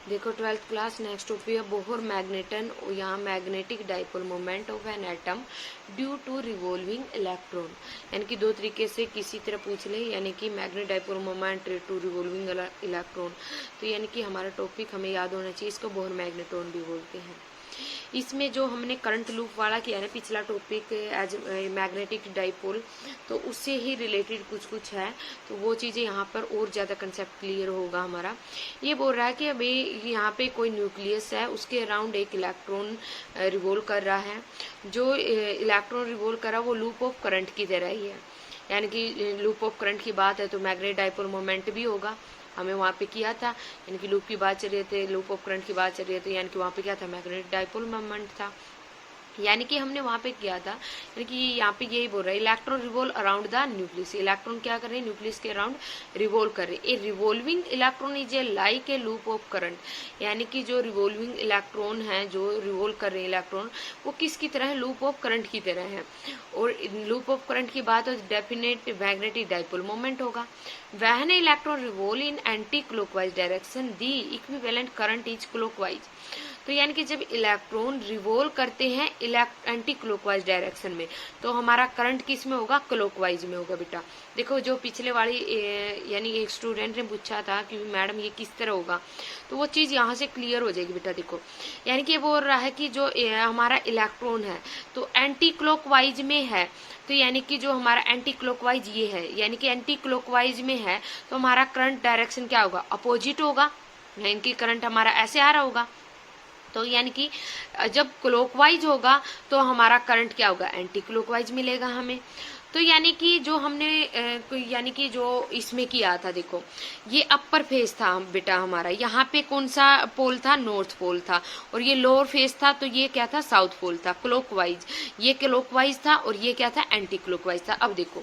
देखो 12th class next topic है Bohr magneton, यहाँ magnetic dipole moment of an atom due to revolving electron. यानी कि दो तरीके से किसी तरह पूछ ले, यानी कि magnet dipole moment to revolving electron. तो यानी कि हमारा टॉपिक हमें याद होना चाहिए, इसको बोहर मैग्नेटॉन भी बोलते हैं। इसमें जो हमने करंट लूप वाला किया है पिछला टॉपिक एज मैग्नेटिक डाइपोल, तो उससे ही रिलेटेड कुछ है, तो वो चीज़ें यहाँ पर और ज़्यादा कंसेप्ट क्लियर होगा हमारा। ये बोल रहा है कि अभी यहाँ पे कोई न्यूक्लियस है, उसके अराउंड एक इलेक्ट्रॉन रिवॉल्व कर रहा है। जो इलेक्ट्रॉन रिवॉल्व कर रहा है वो लूप ऑफ करंट की तरह ही है। यानी कि लूप ऑफ करंट की बात है तो मैग्नेट डाइपोल मोमेंट भी होगा, हमें वहाँ पे किया था। यानी कि लूप की बात चल रही थी, लूप ऑफ करंट की बात चल रही थी, यानी कि वहाँ पे क्या था, मैग्नेटिक डाइपोल मोमेंट था। यानी कि हमने वहाँ पे किया था, यानी कि यहाँ पे यही बोल रहा है electron revolve around the nucleus. Electron क्या कर रहे हैं, न्यूक्लियस के अराउंड रिवॉल्व कर रहे हैं। ए revolving electron is a like a loop of current. यानी कि जो रिवॉल्विंग इलेक्ट्रॉन है, जो रिवॉल्व कर रहे हैं इलेक्ट्रॉन, वो किसकी तरह है, लूप ऑफ करंट की तरह है। और लूप ऑफ करंट की बात हो डेफिनेट मैग्नेटिक डाइपोल मोमेंट होगा। वहन electron revolve in anti clockwise direction the equivalent current is clockwise. तो यानी कि जब इलेक्ट्रॉन रिवॉल्व करते हैं एंटी क्लॉकवाइज डायरेक्शन में, तो हमारा करंट किस में होगा, क्लॉकवाइज में होगा बेटा। देखो जो पिछले वाली यानी एक स्टूडेंट ने पूछा था कि मैडम ये किस तरह होगा, तो वो चीज़ यहाँ से क्लियर हो जाएगी बेटा। देखो यानी कि बोल रहा है कि जो हमारा इलेक्ट्रॉन है तो एंटी क्लॉकवाइज में है, तो यानी कि जो हमारा एंटी क्लॉकवाइज ये है, यानी कि एंटी क्लॉकवाइज में है, तो हमारा करंट डायरेक्शन क्या होगा, अपोजिट होगा। यानी कि करंट हमारा ऐसे आ रहा होगा, तो यानी कि जब क्लॉकवाइज होगा तो हमारा करंट क्या होगा, एंटी क्लॉकवाइज मिलेगा हमें। तो यानी कि जो हमने यानी कि जो इसमें किया था, देखो ये अपर फेस था बेटा हमारा, यहाँ पे कौन सा पोल था, नॉर्थ पोल था, और ये लोअर फेस था, तो ये क्या था, साउथ पोल था, क्लॉकवाइज। ये क्लॉकवाइज था और ये क्या था, एंटी क्लॉकवाइज था। अब देखो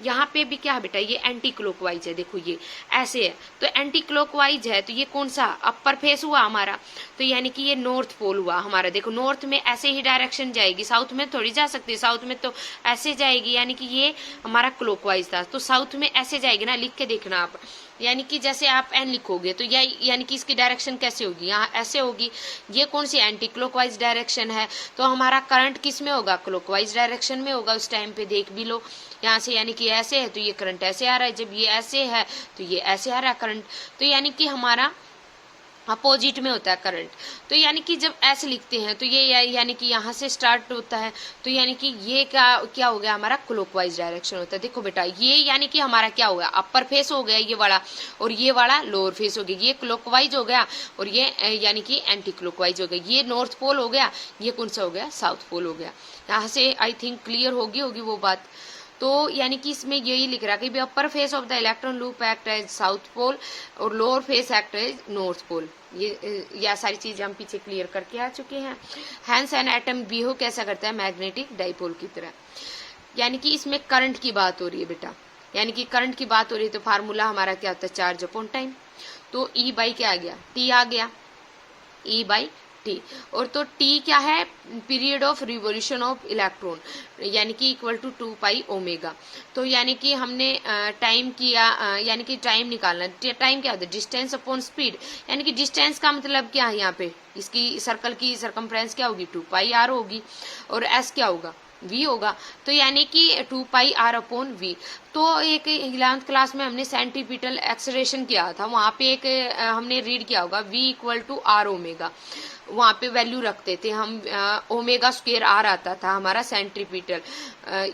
यहाँ पे भी क्या है बेटा, ये एंटी क्लॉकवाइज है। देखो ये ऐसे है, तो एंटी क्लॉकवाइज है, तो ये कौन सा अपर फेस हुआ हमारा, तो यानी कि ये नॉर्थ पोल हुआ हमारा। देखो नॉर्थ में ऐसे ही डायरेक्शन जाएगी, साउथ में थोड़ी जा सकती है, साउथ में तो ऐसे जाएगी। यानी कि ये हमारा क्लॉकवाइज था, तो साउथ में ऐसे जाएगी ना, लिख के देखना आप। यानी कि जैसे आप एन लिखोगे तो यानी कि इसकी डायरेक्शन कैसे होगी, यहाँ ऐसे होगी। ये कौन सी एंटी क्लॉकवाइज डायरेक्शन है, तो हमारा करंट किस में होगा, क्लॉकवाइज डायरेक्शन में होगा। उस टाइम पे देख भी लो यहाँ से, यानी कि ऐसे है तो ये करंट ऐसे आ रहा है, जब ये ऐसे है तो ये ऐसे आ रहा है करंट, तो यानी कि हमारा अपोजिट में होता है करंट। तो यानी कि जब ऐसे लिखते हैं तो ये यानी कि यहाँ से स्टार्ट होता है, तो यानी कि ये क्या हो गया, हमारा क्लॉकवाइज डायरेक्शन होता है। देखो बेटा ये यानी कि हमारा क्या हो गया, अपर फेस हो गया ये वाला, और ये वाला लोअर फेस हो गया। ये क्लॉकवाइज हो गया और ये यानी कि एंटी क्लॉकवाइज हो गया। ये नॉर्थ पोल हो गया, ये कौन सा हो गया, साउथ पोल हो गया। यहाँ से आई थिंक क्लियर होगी वो बात। तो यानी कि इसमें यही लिख रहा है कि upper face of the electron loop act as south pole और lower face act as north pole. ये सारी चीजें हम पीछे क्लियर करके आ चुके हैं। हैंस एन एटम बिहेव कैसा करता है, मैग्नेटिक डाइपोल की तरह। यानी कि इसमें करंट की बात हो रही है बेटा, यानी कि करंट की बात हो रही है, तो फार्मूला हमारा क्या होता है, चार्ज अपॉन टाइम। तो ई बाई क्या आ गया, टी आ गया, ई बाई टी। और तो टी क्या है, period of revolution of electron, यानी कि इक्वल टू 2 पाई ओमेगा। तो यानी कि हमने टाइम किया, यानी कि टाइम निकालना। टाइम क्या होता है, डिस्टेंस अपॉन स्पीड। यानी कि डिस्टेंस का मतलब क्या है, यहाँ पे इसकी सर्कल की सरकमफ्रेंस क्या होगी, 2 पाई आर होगी, और एस क्या होगा, वी होगा। तो यानी कि 2 पाई आर अपॉन वी। तो एक 11th क्लास में हमने सेंट्रीपिटल एक्सेलरेशन किया था, वहां पे एक हमने रीड किया होगा v equal to R omega. वहां पे वैल्यू रखते थे हम, ओमेगा स्क्वायर आर आता था हमारा सेंट्रीपिटल,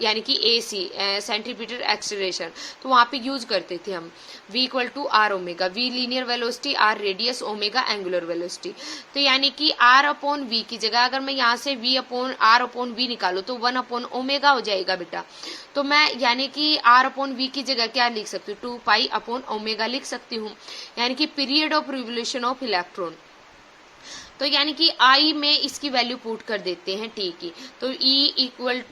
यानी कि AC सेंट्रीपिटल एक्सेलरेशन, तो वहां पे यूज करते थे हम v equal to R omega. v linear velocity, R radius, omega angular velocity. तो यानी कि r अपॉन v की जगह अगर मैं यहाँ से v upon R upon V निकालू तो 1 अपॉन ओमेगा हो जाएगा बेटा। तो मैं यानी कि r अपॉन वी की जगह क्या लिख सकती हूँ, 2 पाई अपॉन ओमेगा लिख सकती हूँ, यानी कि period of revolution of electron. तो यानी कि आई में इसकी वैल्यू पुट कर देते हैं टी की, तो E equal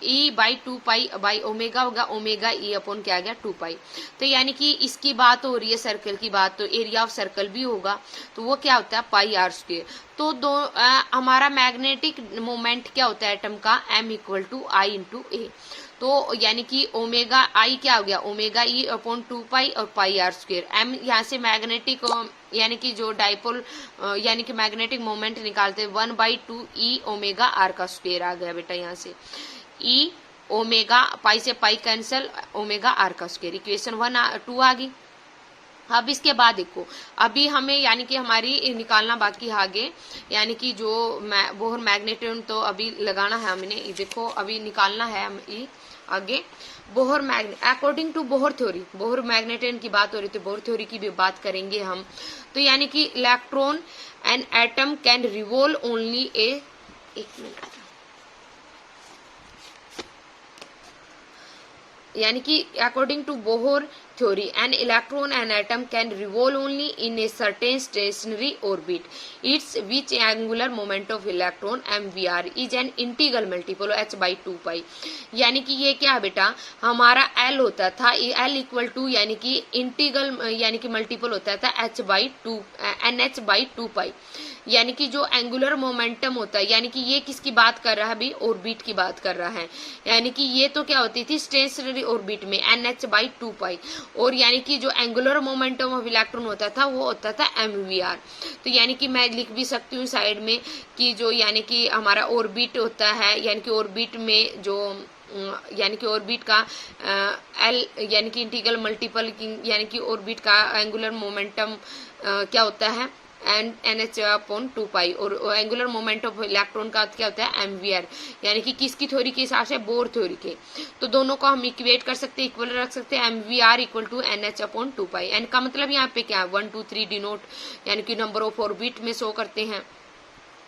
E by 2 pi by omega होगा, ओमेगा ई अपॉन क्या आ गया, 2 पाई। तो यानी कि इसकी बात हो रही है सर्कल की बात, तो एरिया ऑफ सर्कल भी होगा, तो वो क्या होता है, पाई आर स्क्वायर। तो हमारा मैग्नेटिक मोमेंट क्या होता है एटम का, M equal to I into A. तो यानी कि ओमेगा आई क्या हो गया, ओमेगा ई अपॉन 2 पाई और पाई आर स्क्वायर। एम यहाँ से मैग्नेटिक यानी कि जो डाइपोल यानी कि मैग्नेटिक मोमेंट निकालते हैं 1/2 ई ओमेगा आर का स्क्वायर आ गया बेटा यहाँ से ई ओमेगा पाई से पाई कैंसिल ओमेगा आर का स्क्वायर इक्वेशन 2 आ गई। अब इसके बाद देखो अभी हमें यानी कि हमारी निकालना बाकी है आगे यानी कि जो बोहर मैग्नेटन तो अभी लगाना है हमने देखो अभी निकालना है हम आगे Bohr magnet according to Bohr theory Bohr magneton की बात हो रही तो बोहर थ्योरी की भी बात करेंगे हम। तो यानी कि electron and atom can revolve only एक मिनट यानी कि according to Bohr theory an electron and atom can revolve only in a certain stationary orbit its which angular moment of electron mvr is an integral multiple h by 2 pi यानी कि ये क्या है बेटा हमारा l होता था l equal to यानी कि इंटीग्रल यानी कि मल्टीपल होता था h by 2 nh by 2 पाई यानी कि जो एंगुलर मोमेंटम होता है यानी कि ये किसकी बात कर रहा है अभी ऑर्बिट की बात कर रहा है यानी कि ये तो क्या होती थी स्टेशनरी ऑर्बिट में nh by 2 पाई और यानी कि जो एंगुलर मोमेंटम ऑफ इलेक्ट्रॉन होता था वो होता था mvr। तो यानी कि मैं लिख भी सकती हूँ साइड में कि जो यानी कि हमारा ऑर्बिट होता है यानी कि ऑर्बिट में जो यानी कि ऑर्बिट का एल यानी कि इंटीग्रल मल्टीपल यानी कि ऑर्बिट का एंगुलर मोमेंटम क्या होता है NH अपॉन 2 पाई और एंगुलर मोमेंट ऑफ इलेक्ट्रॉन का क्या होता है mvr यानी कि किसकी थ्योरी के हिसाब से बोर थ्योरी के। तो दोनों को हम इक्वेट कर सकते हैं इक्वल रख सकते हैं mvr equal to NH upon 2 pi N का मतलब यहाँ पे क्या है 1 2 3 डिनोट यानी कि नंबर ऑफ ऑर्बिट में शो करते हैं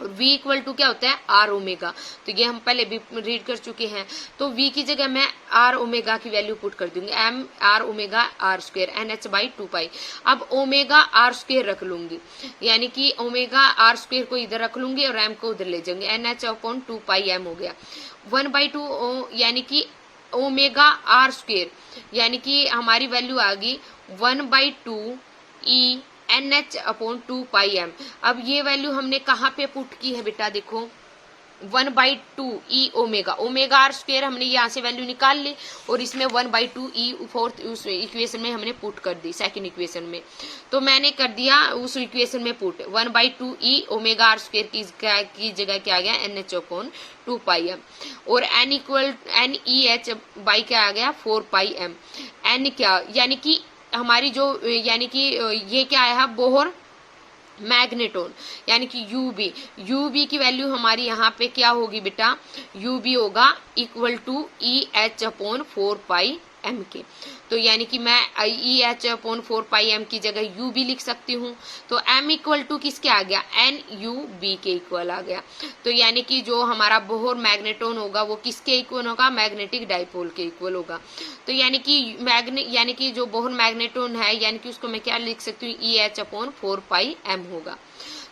और v इक्वल टू क्या होता है आर ओमेगा। तो ये हम पहले भी रीड कर चुके हैं। तो v की जगह मैं आर ओमेगा की वैल्यू पुट कर दूंगी M R omega R square N H by 2 pi. अब ओमेगा आर स्क्वायर रख लूंगी यानी कि ओमेगा आर स्क्वायर को इधर रख लूंगी और एम को उधर ले जाऊंगी N H upon 2 pi M हो गया 1/2 यानी कि ओमेगा आर स्क्वायर यानी कि हमारी वैल्यू आ गई 1/2 ई NH अपॉन 2 पाई एम। अब ये वैल्यू हमने कहाँ पे पुट की है बेटा देखो 1/2 E omega omega R square हमने यहाँ से वैल्यू निकाल ली और इसमें 1/2 ई फोर्थ उस इक्वेशन में हमने पुट कर दी सेकंड इक्वेशन में। तो मैंने कर दिया उस इक्वेशन में put 1/2 E omega R square की जगह क्या आ गया NH अपॉन 2 पाई एम और n इक्वल NEH बाई क्या आ गया 4 पाई एम। n क्या यानी कि हमारी जो यानी कि ये क्या है बोहर मैग्नेटोन यानी कि यूबी की वैल्यू हमारी यहाँ पे क्या होगी बेटा यूबी होगा equal to EH upon 4 pi M के। तो यानी कि मैं EH अपॉन 4 पाई एम की जगह यू भी लिख सकती हूँ। तो m इक्वल टू किसके आ गया NUB के इक्वल आ गया। तो यानी कि जो हमारा बोहर मैग्नेटोन होगा वो किसके इक्वल होगा मैग्नेटिक डाइपोल के इक्वल होगा। तो यानी कि जो बोहर मैग्नेटोन है यानी कि उसको मैं क्या लिख सकती हूँ EH अपॉन 4 पाई एम होगा।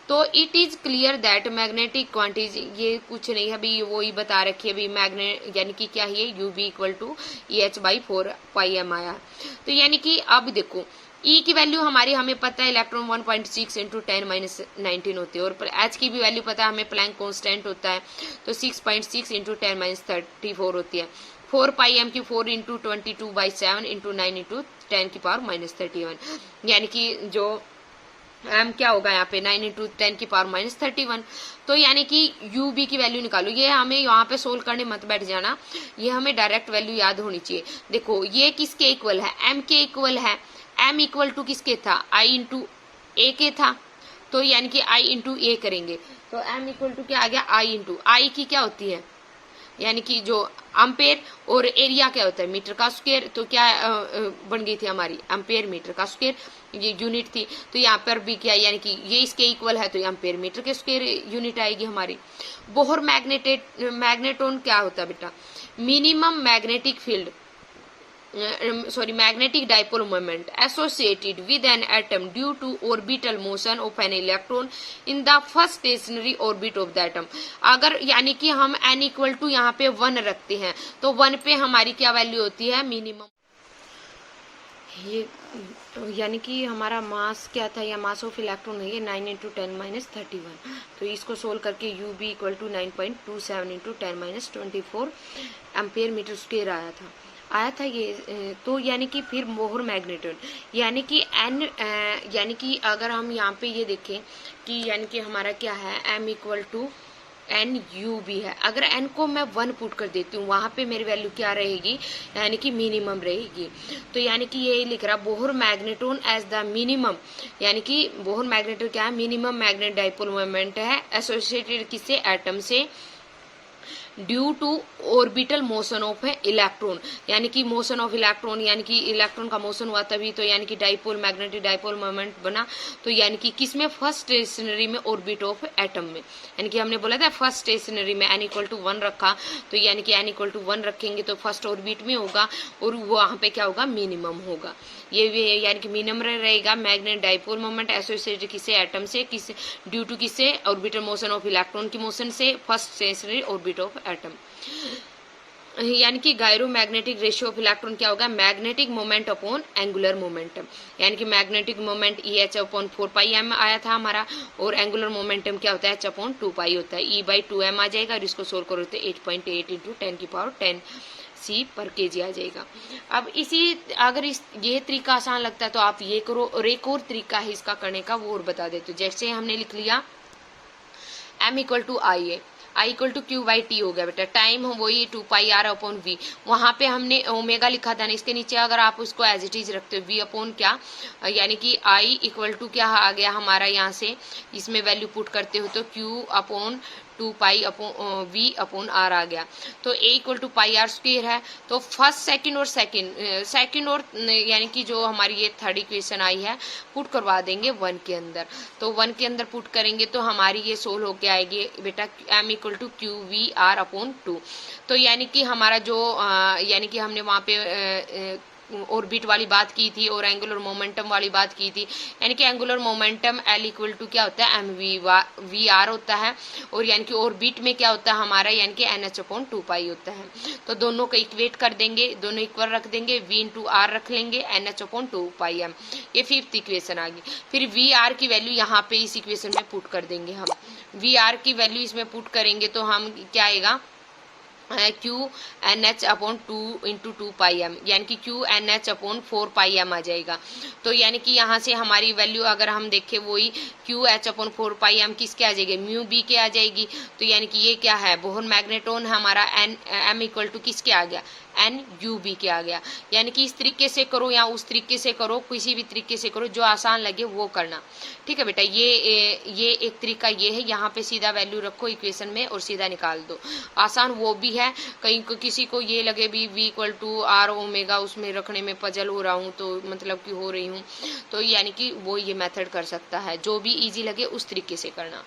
तो it is clear that magnetic quantity ये कुछ नहीं है अभी वो ही बता रखी है अभी मैग्नेट यानी कि क्या है UB equal to EH by 4 pi M आया। तो यानी कि अब देखो E की वैल्यू हमारी हमें पता है इलेक्ट्रॉन 1.6 इंटू 10-19 होती है और H की भी वैल्यू पता है हमें प्लैंक कांस्टेंट होता है तो 6.6 इंटू 10-34 होती है। 4 पाई एम की 4 इंटू 22/7 इंटू 9 इंटू 10 की पावर -31 यानी कि जो m क्या होगा यहाँ पे 9 इंटू 10 की पावर -31। तो यानी कि UB की वैल्यू निकालो। ये हमें यहाँ पे सोल्व करने मत बैठ जाना ये हमें डायरेक्ट वैल्यू याद होनी चाहिए। देखो ये किसके इक्वल है m के इक्वल है m इक्वल टू किसके था I इंटू A के था। तो यानी कि I इंटू A करेंगे तो m इक्वल टू क्या आ गया I इंटू I की क्या होती है यानी कि जो एम्पेयर और एरिया क्या होता है मीटर का स्क्वायर। तो क्या बन गई थी हमारी एम्पेयर मीटर का स्क्वायर ये यूनिट थी। तो यहाँ पर भी क्या यानी कि ये इसके इक्वल है तो एम्पेयर मीटर के स्क्वायर यूनिट आएगी हमारी। बोहर मैग्नेटोन क्या होता है बेटा minimum magnetic field magnetic dipole moment associated with an atom due to orbital motion of an electron in the first stationary orbit of the atom। अगर यानी कि हम n इक्वल टू यहाँ पे 1 रखते हैं तो 1 पे हमारी क्या वैल्यू होती है मिनिमम ये यानी कि हमारा मास क्या था या मास ऑफ इलेक्ट्रॉन है ये 9 इंटू 10-31। तो इसको सोल्व करके UB equal to 9.27 into 10-24 ampere metre square आया था। आया था ये। तो यानी कि फिर बोहर मैग्नेट्रॉन यानी कि एन यानी कि अगर हम यहाँ पे ये देखें कि यानी कि हमारा क्या है m equal to N U भी है। अगर एन को मैं 1 पुट कर देती हूँ वहां पे मेरी वैल्यू क्या रहेगी, यानी कि मिनिमम रहेगी। तो यानी कि ये लिख रहा Bohr magnetron as the minimum, यानी कि बोहर मैग्नेट्रॉन क्या है, मिनिमम मैग्नेट डाइपोल मोमेंट है एसोसिएटेड किससे, एटम से, due to orbital motion of electron, यानी कि मोशन ऑफ इलेक्ट्रॉन, यानी कि इलेक्ट्रॉन का मोशन हुआ तभी तो यानी कि डाइपोल मैग्नेटिक डाइपोल मोमेंट बना। तो यानी कि किसमें, फर्स्ट स्टेशनरी में ऑर्बिट ऑफ एटम में, यानी कि हमने बोला था फर्स्ट स्टेशनरी में n इक्वल टू 1 रखा, तो यानी कि n इक्वल टू 1 रखेंगे तो फर्स्ट ऑर्बिट में होगा और वहां पे क्या होगा, मिनिमम होगा। ये यानी कि मिनिमम रहेगा मैग्नेट डाइपोल मोमेंट एसोसिएटेड किसे, एटम से, किस ड्यू टू किससे, ऑर्बिटल मोशन ऑफ इलेक्ट्रॉन की मोशन से, first stationery orbit of atom. यानी कि gyro magnetic ratio of electron क्या होगा, magnetic moment upon angular momentum, यानी कि magnetic moment E H upon 4πm आया था हमारा, और एंगुलर मोमेंटम क्या होता है, h अपॉन 2π होता है, E/2m आ जाएगा और इसको सोल्व करो तो 8.8 इंटू 10⁻10 C पर kg आ जाएगा। अब इसी अगर ये तरीका आसान लगता है तो आप ये करो, और एक और तरीका है इसका करने का वो और बता देते। जैसे हमने लिख लिया m equal to I equal to Q by T हो गया बेटा, टाइम वही 2πr अपॉन वी, वहां पे हमने ओमेगा लिखा था ना, इसके नीचे अगर आप उसको एज इट इज रखते हो वी अपॉन क्या, यानी कि आई इक्वल टू क्या आ गया हमारा, यहाँ से इसमें वैल्यू पुट करते हो तो Q upon 2π upon V upon R आ गया, तो a इक्वल टू πr² है। तो फर्स्ट सेकंड और सेकंड और यानी कि जो हमारी ये थर्ड इक्वेशन आई है पुट करवा देंगे 1 के अंदर, तो 1 के अंदर पुट करेंगे तो हमारी ये सोल्व होके आएगी बेटा m equal to Q V R upon 2। तो यानी कि हमारा जो यानी कि हमने वहाँ पे ऑर्बिट वाली बात की थी और एंगुलर मोमेंटम वाली बात की थी, यानी कि angular momentum L equal to क्या होता है, एम वी आर होता है, और यानी कि ऑर्बिट में क्या होता है हमारा, यानी कि NH अपॉन 2π होता है। तो दोनों को इक्वेट कर देंगे, दोनों इक्वल रख देंगे, V इंटू आर रख लेंगे, NH अपॉन 2πm, ये 5th इक्वेशन आ गई। फिर वी आर की वैल्यू यहाँ पे इस इक्वेशन में पुट कर देंगे हम, वी आर की वैल्यू इसमें पुट करेंगे तो हम क्या आएगा, Q N H upon 2 into 2πm, यानी कि Q N H upon 4πm आ जाएगा। तो यानी कि यहाँ से हमारी वैल्यू अगर हम देखें वही क्यू एच अपॉन 4πm किसके आ जाएगी, म्यू बी के आ जाएगी। तो यानी कि ये क्या है, बोहर मैग्नेट्रॉन हमारा एन एम इक्वल टू किसके आ गया, एन यू बी के आ गया। यानी कि इस तरीके से करो या उस तरीके से करो, किसी भी तरीके से करो, जो आसान लगे वो करना, ठीक है बेटा। ये एक तरीका ये है, यहाँ पे सीधा वैल्यू रखो इक्वेशन में और सीधा निकाल दो, आसान वो भी है। कहीं को किसी को ये लगे भी v equal to R omega उसमें रखने में पजल हो रहा हूँ, तो मतलब कि हो रही हूँ, तो यानी कि वो ये मेथड कर सकता है, जो भी इजी लगे उस तरीके से करना।